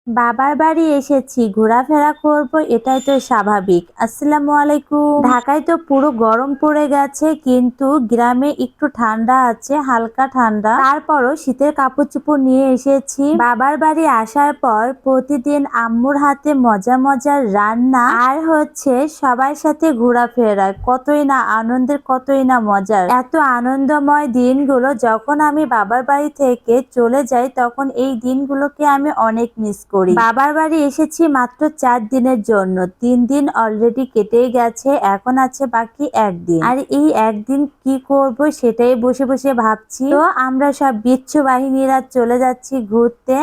বাবার বাড়ি এসেছি, ঘোরাফেরা করব, এটাই তো স্বাভাবিক। আসসালামু আলাইকুম। ঢাকায় তো পুরো গরম পড়ে গেছে, কিন্তু গ্রামে একটু ঠান্ডা আছে, হালকা ঠান্ডা। তারপরও শীতের কাপড় চোপড় নিয়ে এসেছি। বাবার বাড়ি আসার পর প্রতিদিন আম্মুর হাতে মজা মজার রান্না আর হচ্ছে সবার সাথে ঘোরাফেরা, কতই না আনন্দের, কতই না মজার। এত আনন্দময় দিনগুলো যখন আমি বাবার বাড়ি থেকে চলে যাই, তখন এই দিনগুলোকে আমি অনেক মিস করি। বাবার বাড়ি এসেছি মাত্র 4 দিনের জন্য, 3 দিন অলরেডি কেটেই গেছে, এখন আছে বাকি একদিন। আর এই একদিন কি করব সেটাই বসে বসে ভাবছি। তো আমরা সব বিচ্ছু বাহিনীরা চলে যাচ্ছি ঘুরতে।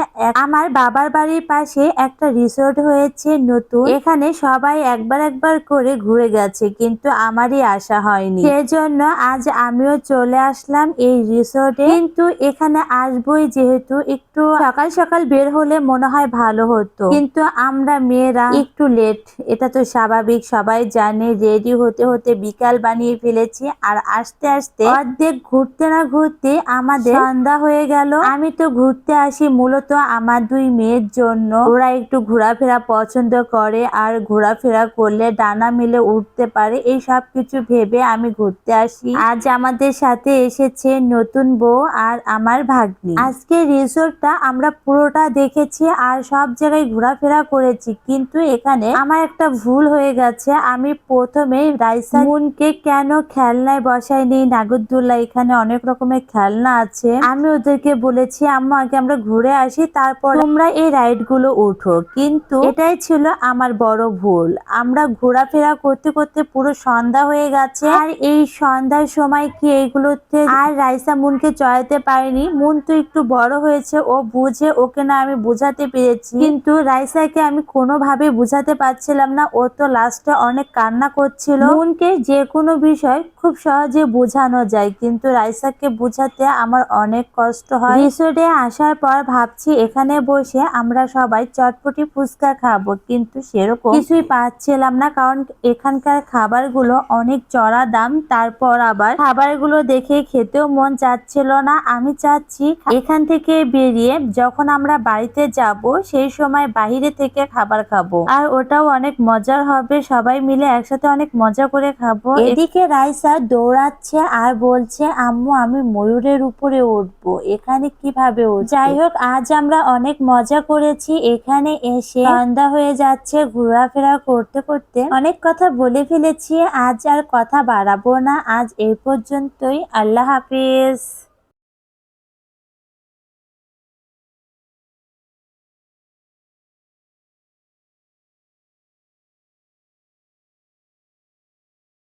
আমার বাবার বাড়ির পাশে একটা রিসোর্ট হয়েছে নতুন, এখানে সবাই একবার একবার করে ঘুরে গেছে, কিন্তু আমারই আসা হয়নি। সেজন্য আজ আমিও চলে আসলাম এই রিসোর্টে। কিন্তু এখানে আসবোই যেহেতু, একটু সকাল সকাল বের হলে মনে হয় ভালো হতো, কিন্তু আমরা মেয়েরা একটু লেট, এটা তো স্বাভাবিক, সবাই জানে। রেডি হতে হতে বিকাল বানিয়ে ফেলেছি, আর আস্তে আস্তে অর্ধেক ঘুরতে না ঘুরতে আমাদের সন্ধ্যা হয়ে গেল। আমি তো ঘুরতে আসি মূলত আমার 2 মেয়ের জন্য, ওরা একটু ঘোরাফেরা পছন্দ করে, আর ঘোরাফেরা করলে ডানা মিলে উঠতে পারে, এই সব কিছু ভেবে আমি ঘুরতে আসি। আজ আমাদের সাথে এসেছে নতুন বউ আর আমার ভাগ্নি। আজকে রিসোর্টটা আমরা পুরোটা দেখেছি আর সব জায়গায় ঘোরাফেরা করেছি, কিন্তু এখানে আমার একটা ভুল হয়ে গেছে। আমি প্রথমে রাইসা মুনকে কেন খেলনায় বসাইনি, নাগরদোল্লা, এখানে অনেক রকমের খেলনা আছে, আমি ওদেরকে বলেছি আম্মু আগে আমরা ঘুরে আসি, তারপর তোমরা এই রাইড গুলো উঠো। কিন্তু এটাই ছিল আমার বড় ভুল। আমরা ঘোরাফেরা করতে করতে পুরো সন্ধ্যা হয়ে গেছে, আর এই সন্ধ্যার সময় কি এইগুলোতে আর রাইসা মুনকে চড়াইতে পারিনি। মুন তো একটু বড় হয়েছে, ও বুঝে, ওকে না আমি বুঝাতে পেরেছি, কিন্তু রাইসাকে আমি কোনোভাবে বুঝাতে পারছিলাম না। ও তো লাস্টে অনেক কান্না করছিল। মুনকে যে কোনো বিষয় খুব সহজে বোঝানো যায়, কিন্তু রাইসাকে বুঝাতে আমার অনেক কষ্ট হয়। রিসোর্টে আসার পর ভাবছি এখানে বসে আমরা সবাই চটপটি ফুচকা খাবো, কিন্তু সেরকম কিছুই পাচ্ছিলাম না, কারণ এখানকার খাবারগুলো অনেক চড়া দাম। তারপর আবার খাবারগুলো দেখে খেতেও মন চাচ্ছিল না। আমি চাচ্ছি এখান থেকে বেরিয়ে যখন আমরা বাড়িতে যাব, সেই সময় বাইরে থেকে খাবার খাবো, আর ওটাও অনেক মজার হবে, সবাই মিলে একসাথে অনেক মজা করে খাবো। এদিকে রাইসা দৌড়াচ্ছে আর বলছে আম্মু আমি ময়ূরের উপরে উঠবো, এখানে কিভাবে উঠবো। যাই হোক, আজ আমরা অনেক মজা করেছি। এখানে এসে সন্ধ্যা হয়ে যাচ্ছে, ঘোরাফেরা করতে করতে অনেক কথা বলে ফেলেছি, আজ আর কথা বাড়াবো না। আজ এই পর্যন্তই, আল্লাহ হাফিজ।